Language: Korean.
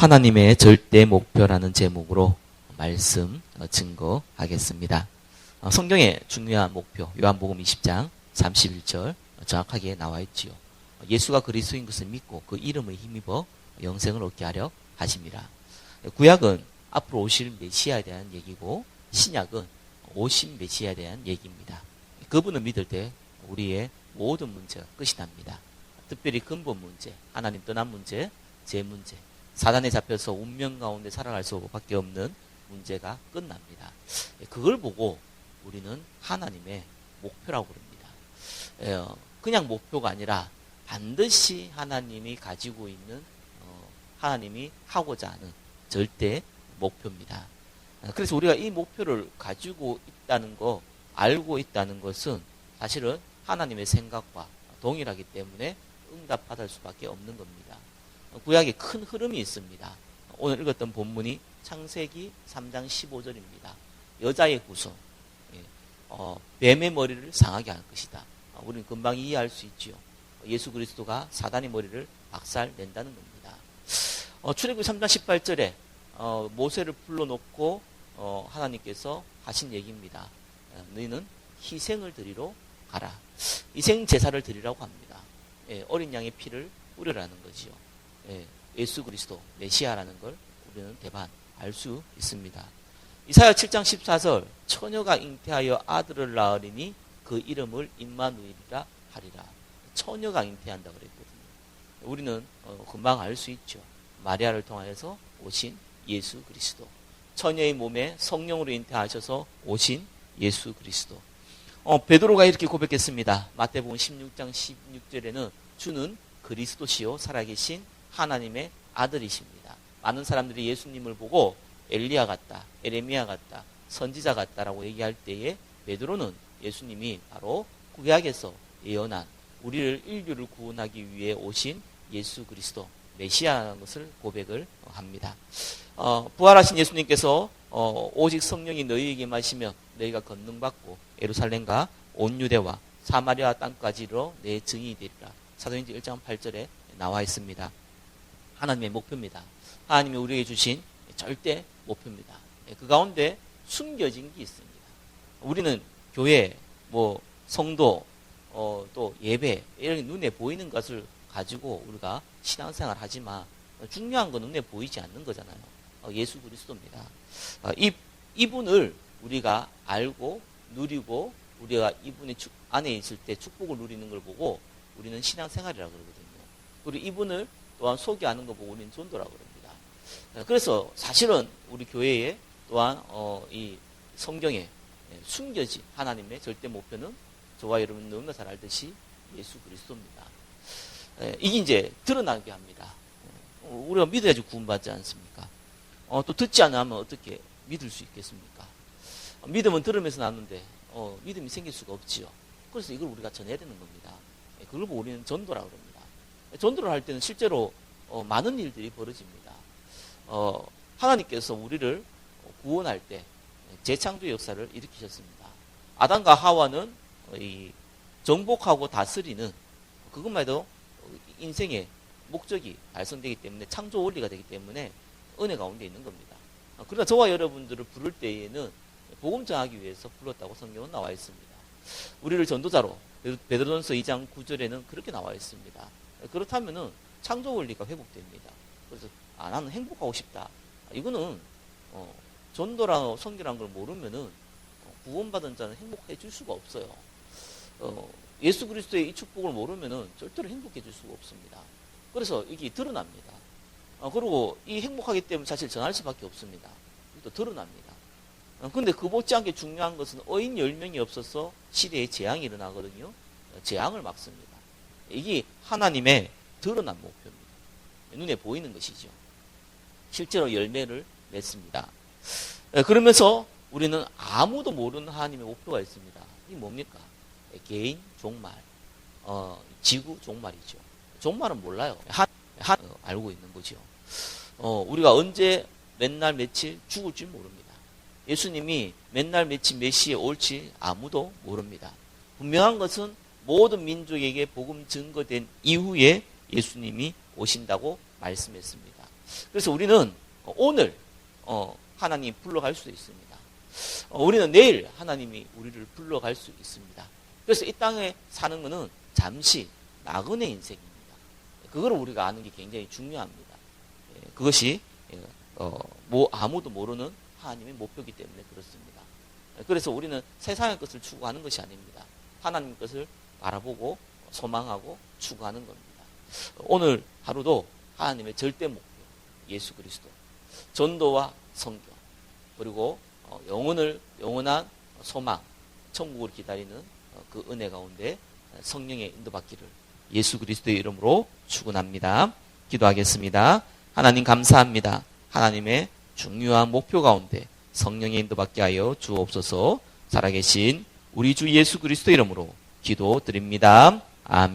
하나님의 절대 목표라는 제목으로 말씀 증거하겠습니다. 성경의 중요한 목표, 요한복음 20장 31절 정확하게 나와 있지요. 예수가 그리스도인 것을 믿고 그 이름을 힘입어 영생을 얻게 하려 하심이라. 구약은 앞으로 오실 메시아에 대한 얘기고, 신약은 오신 메시아에 대한 얘기입니다. 그분을 믿을 때 우리의 모든 문제가 끝이 납니다. 특별히 근본 문제, 하나님 떠난 문제, 제 문제, 사단에 잡혀서 운명 가운데 살아갈 수밖에 없는 문제가 끝납니다. 그걸 보고 우리는 하나님의 목표라고 부릅니다. 그냥 목표가 아니라 반드시 하나님이 가지고 있는, 하나님이 하고자 하는 절대 목표입니다. 그래서 우리가 이 목표를 가지고 있다는 거, 알고 있다는 것은 사실은 하나님의 생각과 동일하기 때문에 응답받을 수밖에 없는 겁니다. 구약에 큰 흐름이 있습니다. 오늘 읽었던 본문이 창세기 3장 15절입니다. 여자의 구성, 뱀의 머리를 상하게 할 것이다. 우리는 금방 이해할 수 있지요. 예수 그리스도가 사단의 머리를 박살낸다는 겁니다. 출애굽기 3장 18절에 모세를 불러놓고 하나님께서 하신 얘기입니다. 너희는 희생을 드리러 가라. 희생 제사를 드리라고 합니다. 어린 양의 피를 뿌려라는 거지요. 예수 그리스도 메시아라는 걸 우리는 대반 알 수 있습니다. 이사야 7장 14절, 처녀가 잉태하여 아들을 낳으리니 그 이름을 임마누엘이라 하리라. 처녀가 잉태한다고 그랬거든요. 우리는 금방 알 수 있죠. 마리아를 통하여서 오신 예수 그리스도, 처녀의 몸에 성령으로 잉태하셔서 오신 예수 그리스도. 베드로가 이렇게 고백했습니다. 마태복음 16장 16절에는 주는 그리스도시요 살아계신 하나님의 아들이십니다. 많은 사람들이 예수님을 보고 엘리야 같다, 에레미야 같다, 선지자 같다라고 얘기할 때에 베드로는 예수님이 바로 구약에서 예언한 우리를 인류를 구원하기 위해 오신 예수 그리스도 메시아라는 것을 고백을 합니다. 부활하신 예수님께서 오직 성령이 너희에게 마시면 너희가 권능받고 예루살렘과 온 유대와 사마리아 땅까지로 내 증인이 되리라. 사도행전 1장 8절에 나와 있습니다. 하나님의 목표입니다. 하나님이 우리에게 주신 절대 목표입니다. 그 가운데 숨겨진 게 있습니다. 우리는 교회, 성도, 또 예배, 이런 눈에 보이는 것을 가지고 우리가 신앙생활 하지만 중요한 건 눈에 보이지 않는 거잖아요. 예수 그리스도입니다. 이분을 우리가 알고 누리고 우리가 이분의 안에 있을 때 축복을 누리는 걸 보고 우리는 신앙생활이라고 그러거든요. 그리고 이분을 또한 소개하는 거 보고 우리는 전도라고 그럽니다. 그래서 사실은 우리 교회에 또한 이 성경에 숨겨진 하나님의 절대 목표는 저와 여러분 너무나 잘 알듯이 예수 그리스도입니다. 이게 이제 드러나게 합니다. 우리가 믿어야지 구원받지 않습니까? 또 듣지 않으면 어떻게 믿을 수 있겠습니까? 믿음은 들으면서 나는데 믿음이 생길 수가 없지요. 그래서 이걸 우리가 전해야 되는 겁니다. 그걸 보고 우리는 전도라고 합니다. 전도를 할 때는 실제로 많은 일들이 벌어집니다. 하나님께서 우리를 구원할 때 재창조 역사를 일으키셨습니다. 아담과 하와는 이 정복하고 다스리는 그것만 해도 인생의 목적이 달성되기 때문에 창조 원리가 되기 때문에 은혜 가운데 있는 겁니다. 그러나 저와 여러분들을 부를 때에는 복음 전하기 위해서 불렀다고 성경은 나와 있습니다. 우리를 전도자로 베드로전서 2장 9절에는 그렇게 나와 있습니다. 그렇다면은 창조 원리가 회복됩니다. 그래서 나는 행복하고 싶다. 이거는 전도랑 성경이라는 걸 모르면은 구원받은 자는 행복해 줄 수가 없어요. 예수 그리스도의 이 축복을 모르면은 절대로 행복해 줄 수가 없습니다. 그래서 이게 드러납니다. 그리고 이 행복하기 때문에 사실 전할 수밖에 없습니다. 또 드러납니다. 근데 그 못지않게 중요한 것은 어인 10명이 없어서 시대에 재앙이 일어나거든요. 재앙을 막습니다. 이게 하나님의 드러난 목표입니다. 눈에 보이는 것이죠. 실제로 열매를 맺습니다. 그러면서 우리는 아무도 모르는 하나님의 목표가 있습니다. 이게 뭡니까? 개인 종말, 지구 종말이죠. 종말은 몰라요. 알고 있는 거죠. 우리가 언제 맨날 며칠 죽을지 모릅니다. 예수님이 맨날 며칠 몇 시에 올지 아무도 모릅니다. 분명한 것은 모든 민족에게 복음 증거된 이후에 예수님이 오신다고 말씀했습니다. 그래서 우리는 오늘 하나님 불러갈 수도 있습니다. 우리는 내일 하나님이 우리를 불러갈 수 있습니다. 그래서 이 땅에 사는 것은 잠시 나그네 인생입니다. 그걸 우리가 아는 게 굉장히 중요합니다. 그것이 아무도 모르는 하나님의 목표이기 때문에 그렇습니다. 그래서 우리는 세상의 것을 추구하는 것이 아닙니다. 하나님 것을 바라보고 소망하고 추구하는 겁니다. 오늘 하루도 하나님의 절대 목표, 예수 그리스도, 전도와 성경, 그리고 영원한 소망, 천국을 기다리는 그 은혜 가운데 성령의 인도받기를 예수 그리스도의 이름으로 축원합니다. 기도하겠습니다. 하나님 감사합니다. 하나님의 중요한 목표 가운데 성령의 인도받게 하여 주옵소서. 살아계신 우리 주 예수 그리스도 이름으로 기도드립니다. 아멘.